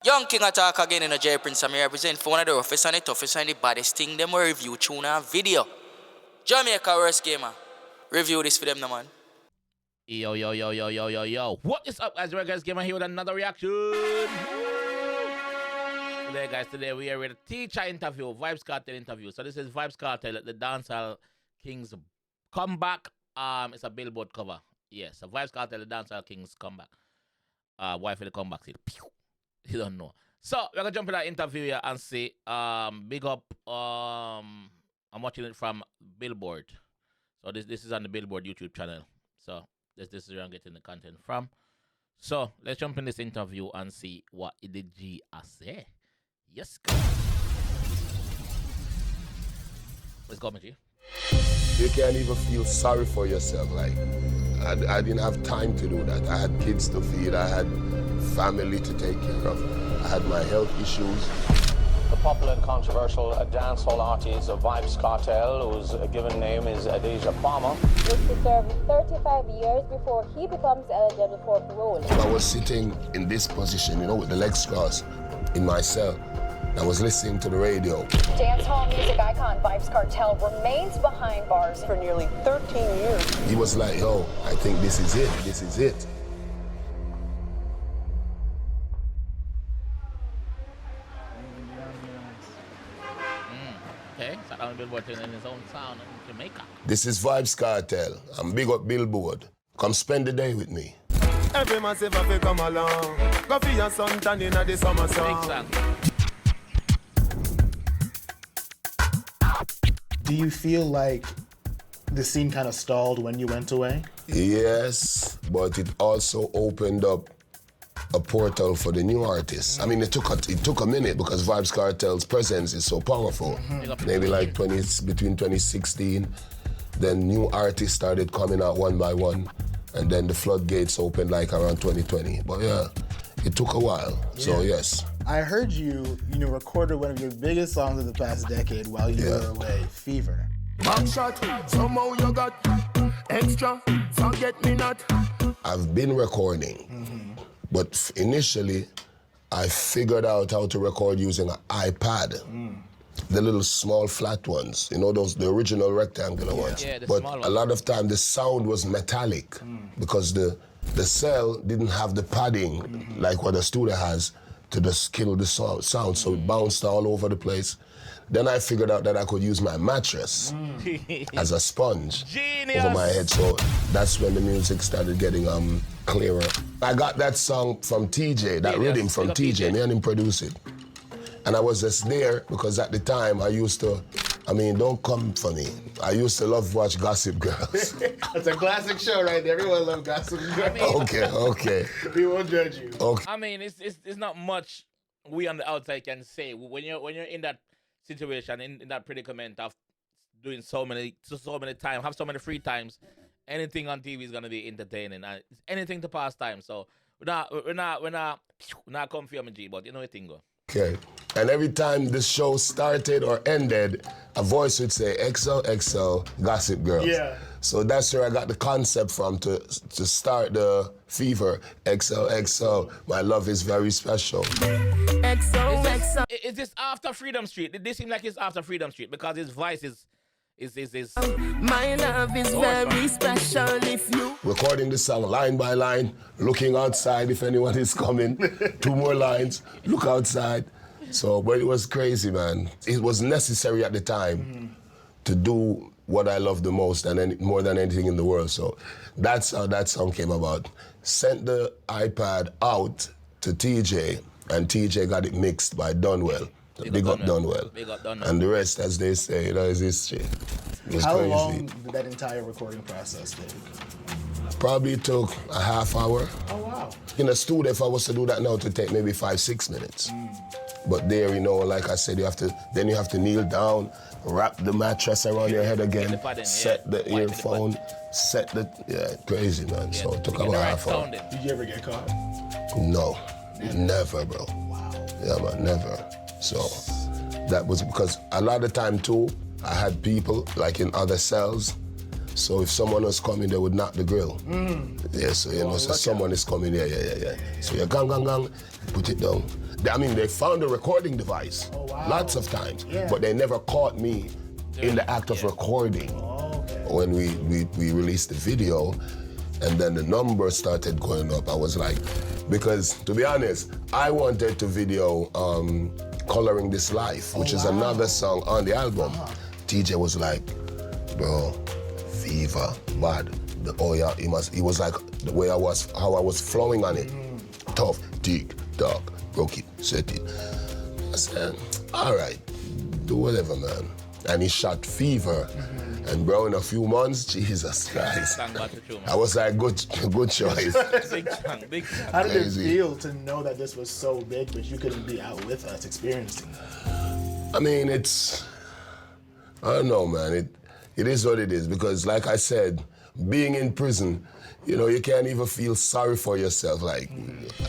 Young King attack again in a J Prince. I represent for one of the roughest and the toughest and the baddest thing. Them will review tune and video. Jamaica worst gamer. Review this for them, no man. Yo. What is up, guys? Guys, gamer here with another reaction. Today we are with a teacher interview, Vybz Kartel interview. So this is Vybz Kartel at the Dancehall Kings comeback. It's a Billboard cover. Yes, so Vybz Kartel, the Dancehall Kings comeback. Why for the comeback? You don't know. So we're gonna jump in that interview here and see. Big up. I'm watching it from Billboard. So this is on the Billboard YouTube channel. So this is where I'm getting the content from. So let's jump in this interview and see what the G has say. Yes, go. Let's go, G. You can't even feel sorry for yourself. Like, I didn't have time to do that. I had kids to feed. I had family to take care of. I had my health issues. The popular and controversial dancehall artist Vybz Kartel, whose given name is 𝐑𝐄𝐂𝐓𝐈𝐎𝐍, was to serve 35 years before he becomes eligible for parole. I was sitting in this position, with the legs crossed in my cell. I was listening to the radio. Dancehall music icon Vybz Kartel remains behind bars for nearly 13 years. He was like, yo, I think this is it. This is it. Okay, so I'm Billboard in his own sound in Jamaica. This is Vybz Kartel. I'm big up Billboard. Come spend the day with me. Every man say if come along, go for your son tan in the summer sun. Do you feel like the scene kind of stalled when you went away? Yes, but it also opened up a portal for the new artists. I mean, it took a minute because Vybz Kartel's presence is so powerful. Maybe like between 2016, then new artists started coming out one by one, and then the floodgates opened like around 2020. But yeah, it took a while. Yeah. So yes. I heard you recorded one of your biggest songs of the past decade while you were away, Fever. Back shot, somehow you got extra, forget me not. I've been recording, but initially I figured out how to record using an iPad. The little small flat ones, the original rectangular ones. Yeah, but a lot of time the sound was metallic because the cell didn't have the padding like what a studio has to just kill the sound, so it bounced all over the place. Then I figured out that I could use my mattress as a sponge over my head, so that's when the music started getting clearer. I got that song from TJ, that rhythm from TJ, me and him produced it. And I was just there because at the time I used to, don't come for me. I used to love watch Gossip Girls. It's a classic show right there. Everyone loves Gossip Girls. Okay. We won't judge you. Okay. It's not much we on the outside can say. When you're in that situation, in that predicament of doing so many times, have so many free times, anything on TV is gonna be entertaining. And it's anything to pass time. So we're not comfy on G, but you know the thing go. Okay. And every time the show started or ended, a voice would say, XOXO, Gossip Girls. Yeah. So that's where I got the concept from to start the Fever. XOXO, my love is very special. XOXO. Is this after Freedom Street? This seems like it's after Freedom Street because his voice is. My love is very special if you. Recording the song line by line, looking outside if anyone is coming. 2 more lines, look outside. So, but it was crazy, man. It was necessary at the time to do what I love the most and more than anything in the world. So that's how that song came about. Sent the iPad out to TJ, and TJ got it mixed by Dunwell. Big up Dunwell. And the rest, as they say, is history. It was How crazy. long did that entire recording process take? Probably took a half hour. Oh, wow. In a studio, if I was to do that now, it would take maybe 5-6 minutes. But there, like I said, you have to kneel down, wrap the mattress around your head again, set the earphone, crazy, man. So it took about a half hour. Did you ever get caught? No, never, bro. Wow. Yeah, man, never. So that was because a lot of time too, I had people like in other cells. So if someone was coming, they would knock the grill. Yeah, so so someone is coming, yeah. So you gang, put it down. I mean, they found a recording device lots of times, but they never caught me in the act of recording. When we released the video, and then the numbers started going up, I was like, because to be honest, I wanted to video Coloring This Life, which is another song on the album. TJ was like, bro, fever, bad. He was like, the way how I was flowing on it. Tough, tick, tock, broke it, set it. I said, all right, do whatever, man. And he shot Fever. And bro, in a few months, Jesus Christ. I was like, good choice. Big song. How did it feel to know that this was so big, but you couldn't be out with us experiencing it? I mean, I don't know, man. It is what it is, because like I said, being in prison, you know, you can't even feel sorry for yourself. Like,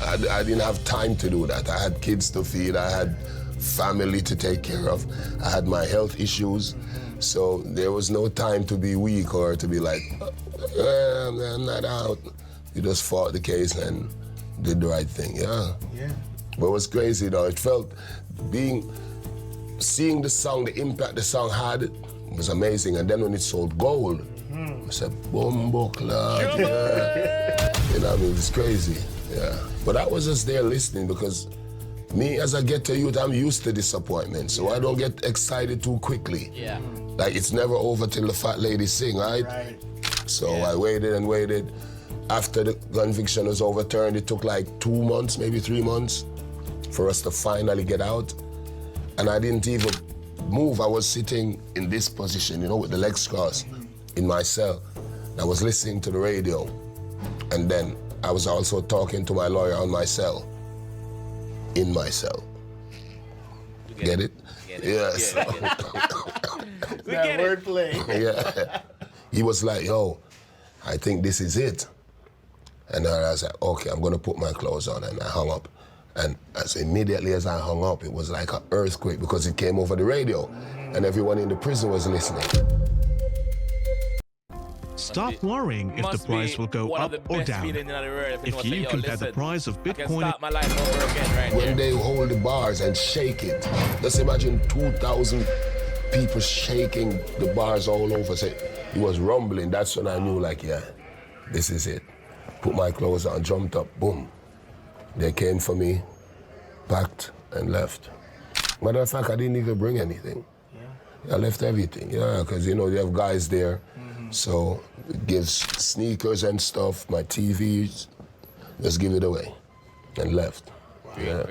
I didn't have time to do that. I had kids to feed, I had family to take care of, I had my health issues. So there was no time to be weak or to be like, I'm not out. You just fought the case and did the right thing, yeah. But it was crazy though. It felt, seeing the song, the impact the song had, was amazing. And then when it sold gold, I said, Bumbo Club, yeah. You know what I mean? It's crazy, yeah. But I was just there listening because me, as a ghetto youth, I'm used to disappointment, so I don't get excited too quickly. Yeah. Like, it's never over till the fat lady sing, right? So I waited and waited. After the conviction was overturned, it took like 2 months, maybe 3 months, for us to finally get out. And I didn't even move. I was sitting in this position, you know, with the legs crossed in my cell. I was listening to the radio. And then I was also talking to my lawyer on my cell. In my cell. Get it? Yes. We get it. Wordplay. Yeah. He was like, yo, I think this is it. And then I was like, okay, I'm gonna put my clothes on, and I hung up. And immediately as I hung up, it was like an earthquake because it came over the radio, and everyone in the prison was listening. Stop worrying if the price will go up or down. If you compare the price of Bitcoin... When they hold the bars and shake it, just imagine 2,000 people shaking the bars all over. So it was rumbling. That's when I knew, like, yeah, this is it. Put my clothes on, jumped up, boom. They came for me, packed, and left. Matter of fact, I didn't even bring anything. I left everything, because, you know, you have guys there. So it gives sneakers and stuff, my TVs, just give it away, and left. Real.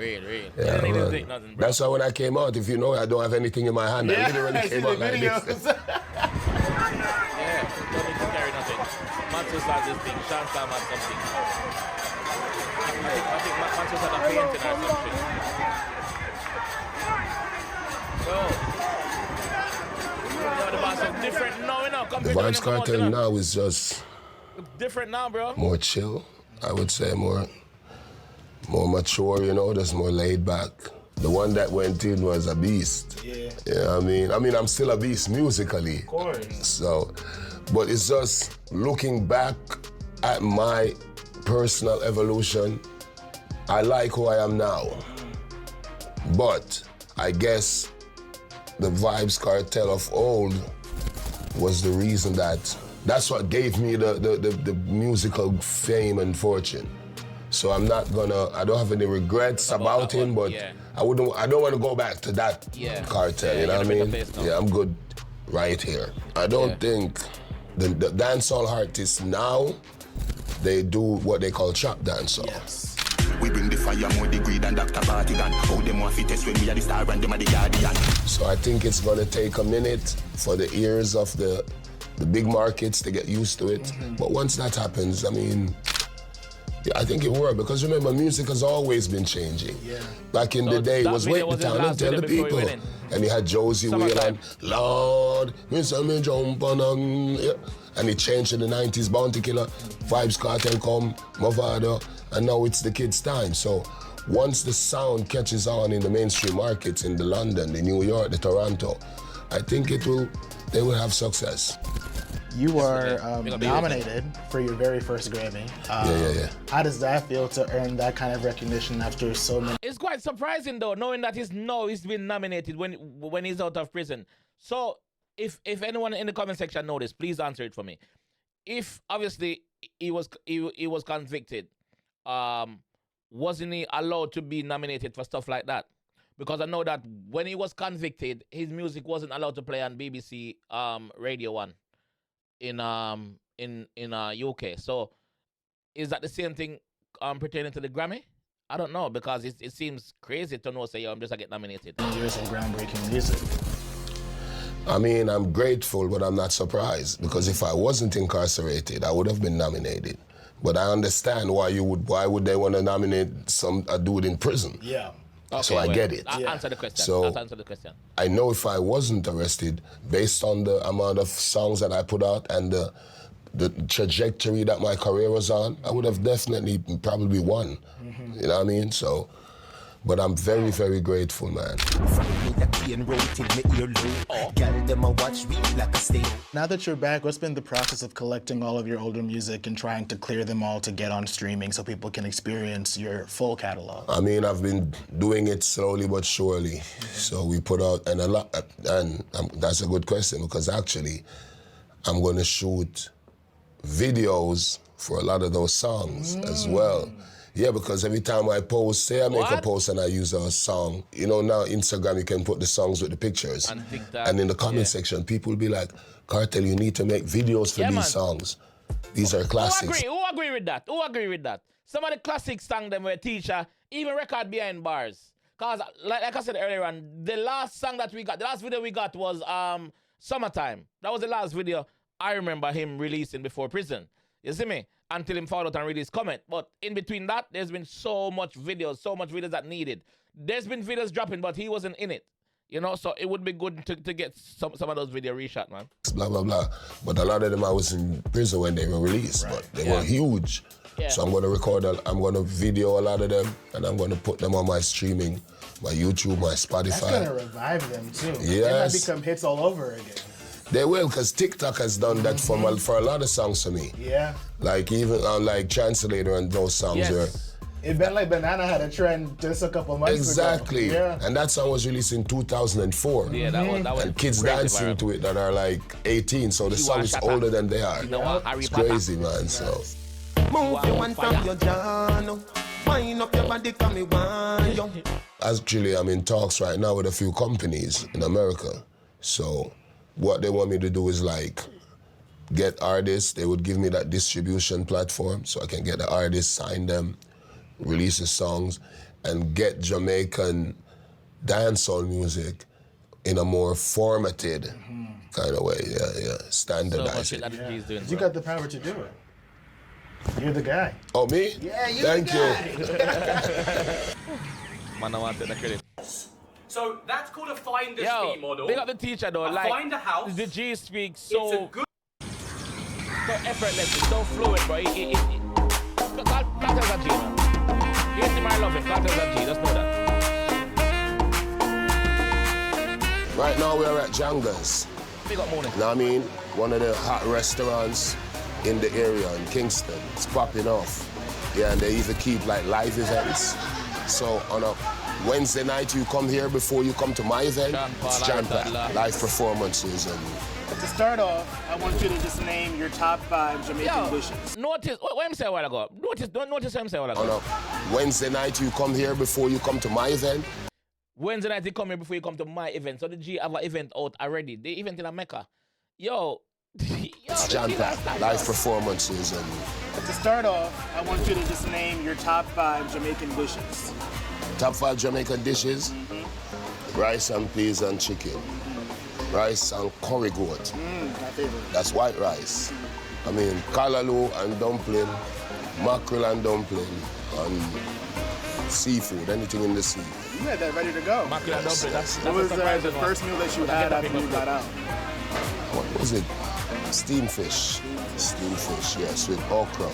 Yeah, Take nothing, bro. that's why when I came out, if you know, I don't have anything in my hand. I literally came out like this. Don't need to carry nothing. Mansus had this thing, Shanstam had something. I think Mansus had a painting or something. Different now, you know. The Vybz Kartel now is just different now, bro. More chill, I would say, more mature, you know, just more laid back. The one that went in was a beast. Yeah. You know what I mean? I mean, I'm still a beast musically. Of course. So, but it's just looking back at my personal evolution, I like who I am now. But I guess the Vybz Kartel of old was the reason that's what gave me the musical fame and fortune. So I don't have any regrets about him, but I don't want to go back to that cartel, you know what I mean? Yeah, I'm good right here. I don't think the dancehall artists now, they do what they call trap dancehall. Yes. We bring the fire more degree than Dr. Bartigan. How them want fittest when we are the star and them are the guardian. So I think it's gonna take a minute for the ears of the big markets to get used to it. But once that happens, I mean, I think it worked, because remember, music has always been changing. Back in the day, it was wait the town and tell the people. And he had Josie Whelan, Lord, me say me jump on and it changed in the 90s, Bounty Killer, Vybz Kartel come, Movado, and now it's the kids' time. So once the sound catches on in the mainstream markets, in the London, the New York, the Toronto, I think they will have success. You were nominated for your very first Grammy. How does that feel to earn that kind of recognition after so many? It's quite surprising though, knowing that he's been nominated when he's out of prison. So if anyone in the comment section know this, please answer it for me. If obviously he was convicted, wasn't he allowed to be nominated for stuff like that? Because I know that when he was convicted, his music wasn't allowed to play on BBC Radio 1 in UK. So is that the same thing pertaining to the Grammy? I don't know, because it seems crazy to know, say, yo, I'm just get nominated. Years of groundbreaking music. I mean, I'm grateful, but I'm not surprised, because if I wasn't incarcerated, I would have been nominated. But I understand why would they want to nominate a dude in prison? Yeah. Okay, so I get it. Answer the question. So answer the question. I know if I wasn't arrested, based on the amount of songs that I put out and the trajectory that my career was on, I would have definitely probably won. You know what I mean? So, but I'm very, very grateful, man. Now that you're back, what's been the process of collecting all of your older music and trying to clear them all to get on streaming so people can experience your full catalog? I mean, I've been doing it slowly but surely. So we put out, and that's a good question, because actually, I'm going to shoot videos for a lot of those songs as well. Yeah, because every time I post, say I make a post and I use a song, you know, now Instagram, you can put the songs with the pictures. And in the comment section, people will be like, Kartel, you need to make videos for these songs. These are classics. Who agree with that? Some of the classic songs them were teacher, even record behind bars. Because, like I said earlier on, the last video we got was Summertime. That was the last video I remember him releasing before prison. You see me? Until him followed and released Comment. But in between that, there's been so much videos that needed. There's been videos dropping, but he wasn't in it. You know, so it would be good to get some of those videos reshot, man. Blah, blah, blah. But a lot of them I was in prison when they were released, but they were huge. Yeah. So I'm going to video a lot of them, and I'm going to put them on my streaming, my YouTube, my Spotify. That's going to revive them, too. Yes. They might become hits all over again. They will, because TikTok has done that for a lot of songs for me. Yeah. Like even on like Translator and those songs where... It been like Banana had a trend just a couple months ago. Exactly. Yeah. And that song was released in 2004. Yeah, that was and kids dancing to it that are like 18, so the song is older than they are. It's crazy, man, so... Move your one from your journal. Wind up your body, come me one, yo. Actually, I'm in talks right now with a few companies in America. So what they want me to do is like get artists. They would give me that distribution platform so I can get the artists, sign them, release the songs, and get Jamaican dancehall music in a more formatted kind of way. Yeah, standardized. So you got the power to do it. You're the guy. Oh, me? Yeah, you're Thank the guy. Man, I want the credit. So that's called a finder's fee model. Big up the teacher though. Find a house. The G speaks so... It's a good... So effortless, so fluid, bro. Kartel's a G, man. You hate him, I love him. Kartel's a G, just know that. Right now we're at Janga's. Big up morning. You know what I mean? One of the hot restaurants in the area in Kingston. It's popping off. Yeah, and they even keep like live events. So on a Wednesday night, you come here before you come to my event. It's jam-packed, live performances. And to start off, I want you to just name your top 5 Jamaican dishes. Notice, what I'm saying a while ago. Notice what I'm saying a while ago. On a Wednesday night, you come here before you come to my event. Wednesday night, you come here before you come to my event. So the G have an event out already. The event in Mecca. Yo. It's jam-packed, live performances. And to start off, I want you to just name your top 5 Jamaican dishes. Top 5 Jamaican dishes? Rice and peas and chicken. Rice and curry goat. My favorite. That's white rice. I mean, callaloo and dumpling, mackerel and dumpling, and seafood, anything in the sea. You had that ready to go. Mackerel and dumpling, that's what was the first meal that you had after you got out? What was it? Steamed fish. Steamed fish, yes, with okra.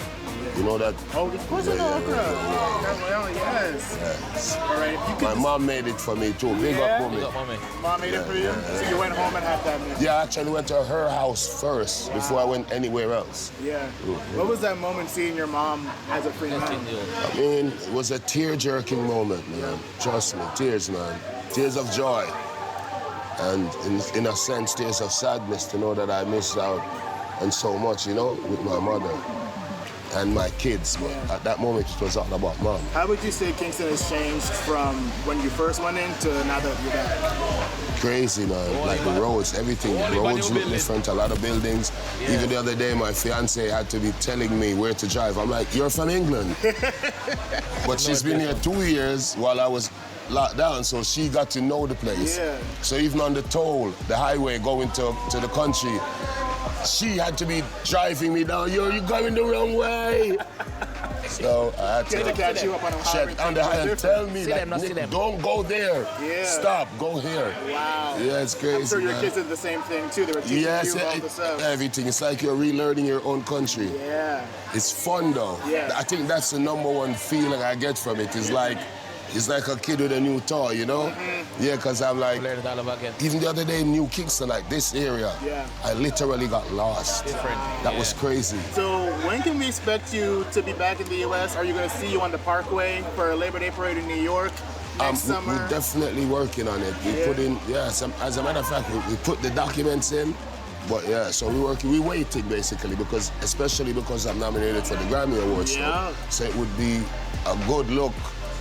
You know that? Oh, of course I know okra. Oh, yes. All right. If you could My mom made it for me too. Big up, mommy. Mom made it for you? So you went home and had that meal? Yeah, I actually went to her house first before I went anywhere else. Yeah. What was that moment seeing your mom as a free man? I mean, it was a tear-jerking moment, man. Trust me, tears, man. Tears of joy. And in a sense, tears of sadness to know that I missed out on so much, you know, with my mother and my kids. But at that moment, it was all about mom. How would you say Kingston has changed from when you first went in to now that you're back? Crazy, man. Like the roads, everything. The roads look different, a lot of buildings. Yeah. Even the other day, my fiance had to be telling me where to drive. I'm like, you're from England. But she's been here 2 years while I was locked down, so she got to know the place. Yeah. So even on the toll, the highway going to the country, she had to be driving me down. You're going the wrong way. So I had to catch you up on the highway and tell me, like, don't go there. Yeah. Stop, go here. Wow. Yeah, it's crazy. I'm sure your kids did the same thing too. They were teaching you all the stuff. Everything. It's like you're relearning your own country. Yeah. It's fun though. Yeah. I think that's the #1 feeling I get from it. It's like a kid with a new toy, you know? Mm-hmm. Yeah, because I'm like, even the other day in New Kingston, like this area, I literally got lost. That was crazy. So when can we expect you to be back in the U.S.? Are you going to see you on the Parkway for a Labor Day parade in New York next summer? We're definitely working on it. We put in, as a matter of fact, we put the documents in. But yeah, so we're waiting basically, especially because I'm nominated for the Grammy Awards. Yeah. So it would be a good look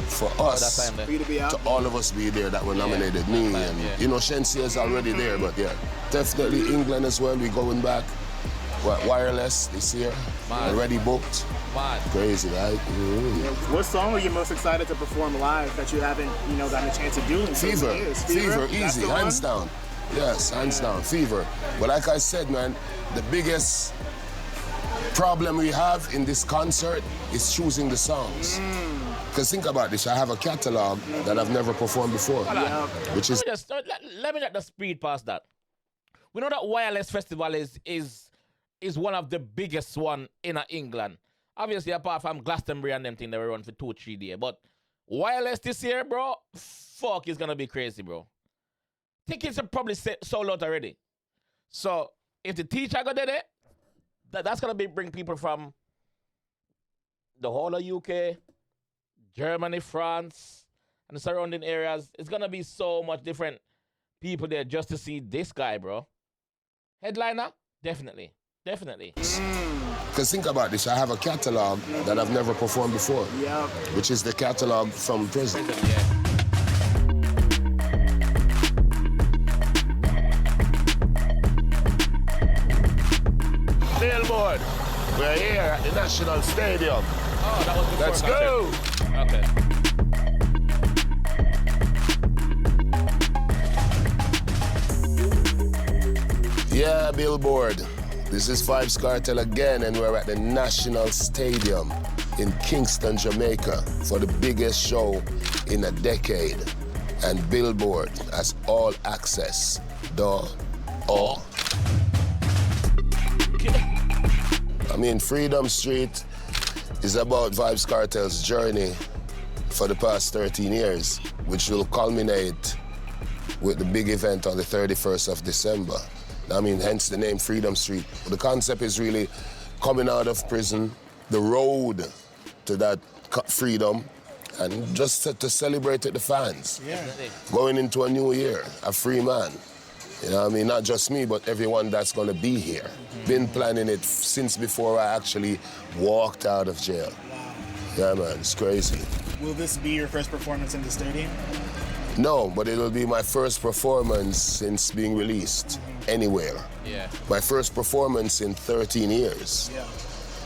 for us, to all of us be there that were nominated, me and, you know, Shensia is already there, but yeah, definitely England as well, we going back. Wireless this year, already booked. Crazy, right? Mm-hmm. What song are you most excited to perform live that you haven't, gotten a chance to do in Fever, easy, hands down. Yes, hands down, Fever. But like I said, man, the biggest problem we have in this concert is choosing the songs. Because think about this, I have a catalog that I've never performed before, which is... Let me just speed past that. We know that Wireless Festival is one of the biggest one in England. Obviously, apart from Glastonbury and them thing that we run for 2-3 days. But Wireless this year, bro, fuck, it's gonna be crazy, bro. Tickets are probably sold out already. So if the teacher got there, that's gonna bring people from the whole of UK, Germany, France, and the surrounding areas. It's gonna be so much different people there just to see this guy, bro. Headliner? Definitely. Because think about this, I have a catalog that I've never performed before, which is the catalog from prison. Billboard, we're here at the National Stadium. Oh, that was before. Let's go! Okay. Yeah, Billboard. This is Vybz Kartel again, and we're at the National Stadium in Kingston, Jamaica, for the biggest show in a decade. And Billboard has all access. I mean, Freedom Street is about Vybz Kartel's journey for the past 13 years, which will culminate with the big event on the 31st of December. I mean, hence the name Freedom Street. The concept is really coming out of prison, the road to that freedom, and just to celebrate with the fans. Yeah. Going into a new year, a free man. You know what I mean? Not just me, but everyone that's going to be here. Been planning it since before I actually walked out of jail. Wow. Yeah, man, it's crazy. Will this be your first performance in the stadium? No, but it'll be my first performance since being released anywhere. Yeah. My first performance in 13 years. Yeah.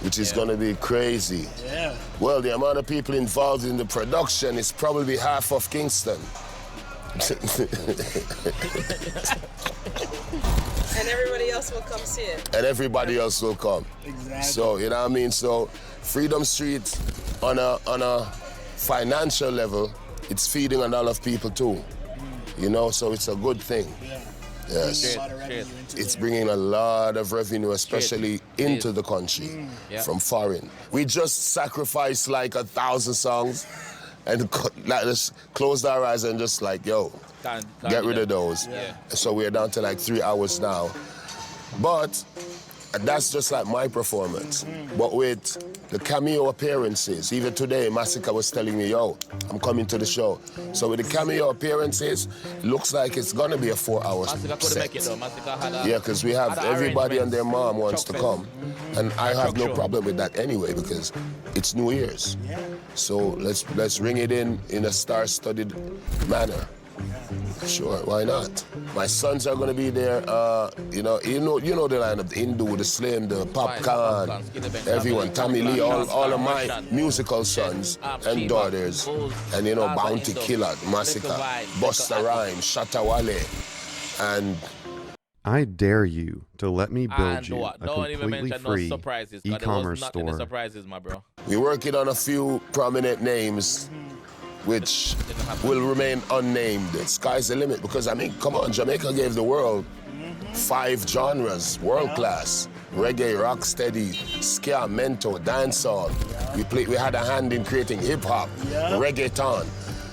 Which is gonna be crazy. Yeah. Well, the amount of people involved in the production is probably half of Kingston. And everybody else will come see it. And everybody else will come. Exactly. So, you know what I mean? So, Freedom Street, on a financial level, it's feeding a lot of people too. You know, so it's a good thing. Yeah. Yes. It's bringing a lot of revenue, especially into the country from foreign. We just sacrificed like 1,000 songs and just closed our eyes and just like, yo, get rid of those. So we're down to like 3 hours now. But that's just like my performance. But with the cameo appearances, even today, Massacre was telling me, yo, I'm coming to the show. So with the cameo appearances, it looks like it's gonna be a 4-hour set. Yeah, because we have everybody and their mom wants to come. And I have no problem with that anyway, because it's New Year's. So let's ring it in a star-studded manner. Sure, why not? My sons are gonna be there. You know the lineup: the Hindu, the Slim, the Popcorn, everyone. Tommy Lee, all of my musical sons and daughters, and Bounty Killer, Massacre, Busta Rhymes, Shatta Wale, and. I dare you to let me build you a completely free e-commerce store. Surprises, my bro. We're working on a few prominent names, which will remain unnamed. The sky's the limit because, I mean, come on, Jamaica gave the world 5 genres, world class. Reggae, rocksteady, ska, mento, dancehall. We had a hand in creating hip hop, reggaeton.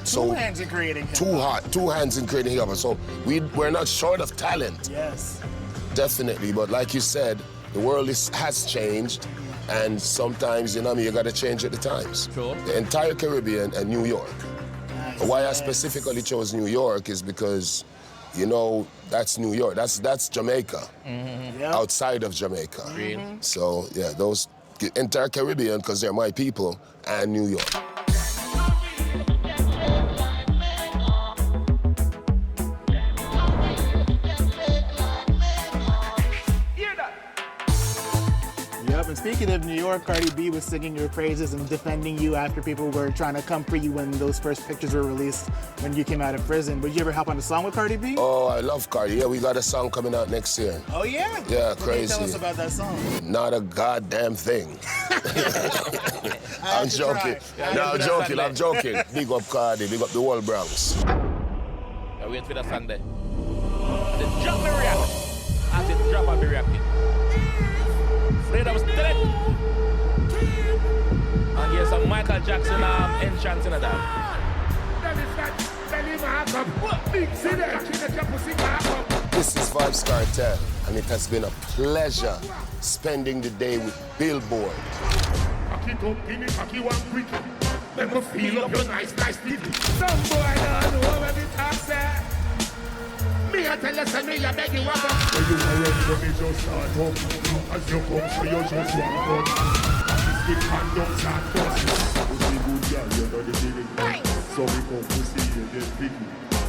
So 2 hands in creating hip hop. 2 hands in creating hip hop. So we're not short of talent. Yes. Definitely, but like you said, the world has changed. And sometimes, you got to change at the times. Sure. The entire Caribbean and New York. Nice. Why I specifically chose New York is because, that's New York. That's Jamaica. Outside of Jamaica. So, yeah, those entire Caribbean, because they're my people, and New York. And speaking of New York, Cardi B was singing your praises and defending you after people were trying to come for you when those first pictures were released when you came out of prison. Would you ever help on a song with Cardi B? Oh, I love Cardi. Yeah, we got a song coming out next year. Oh, yeah? Yeah, What crazy. Can you tell us about that song? Not a goddamn thing. I'm joking. I'm joking. Big up Cardi, big up the whole Bronx. I wait for the Sunday. The drop me react. As it drop, I'll be reacting. Freedom straight. And get some Michael Jackson entrance in that. This is Vybz Kartel, and it has been a pleasure spending the day with Billboard. Let me feel up your nice titty. Some boy don't know what it talks at. Me I tell you, say me I beg you up. When you are ready, let me just start up. As you come, so you just walk out. This big conduct and process. Pussy good girl, you know the feeling. So we come to see you, get picky.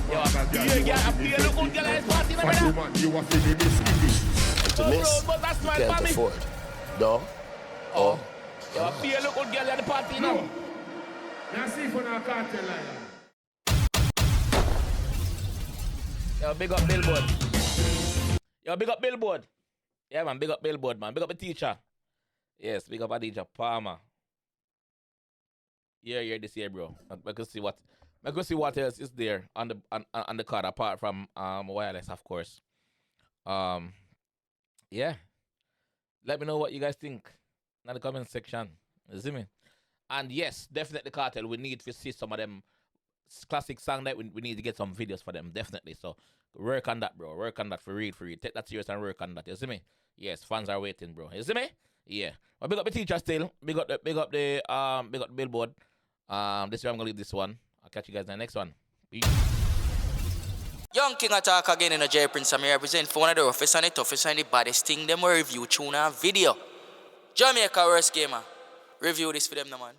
You look good girl, it's party, man. Fat woman, you are feeling this skinny. To miss, you can't afford. No? Oh. You look good girl at the party now. Now see for now cartel line. Yo, big up Billboard. Yo, big up Billboard. Yeah, man, big up Billboard, man. Big up the teacher. Yes, big up Adija Palmer. Yeah, this year, bro. I can see what else is there on the card apart from wireless, of course. Yeah. Let me know what you guys think in the comment section. You see me? And yes, definitely Cartel. We need to see some of them classic song that we need to get some videos for them, definitely. So work on that, bro. Work on that for real. Take that serious and work on that. You see me? Yes, fans are waiting, bro. You see me? Yeah. But big up the teacher still. Big up the Billboard. This year I'm gonna leave this one. I'll catch you guys in the next one. Peace. Young King attack again in a J Prince. I'm here represent for one of the roughest and the toughest and the baddest thing. Them will review tune and video. Jamaica worst gamer. Review this for them, no man.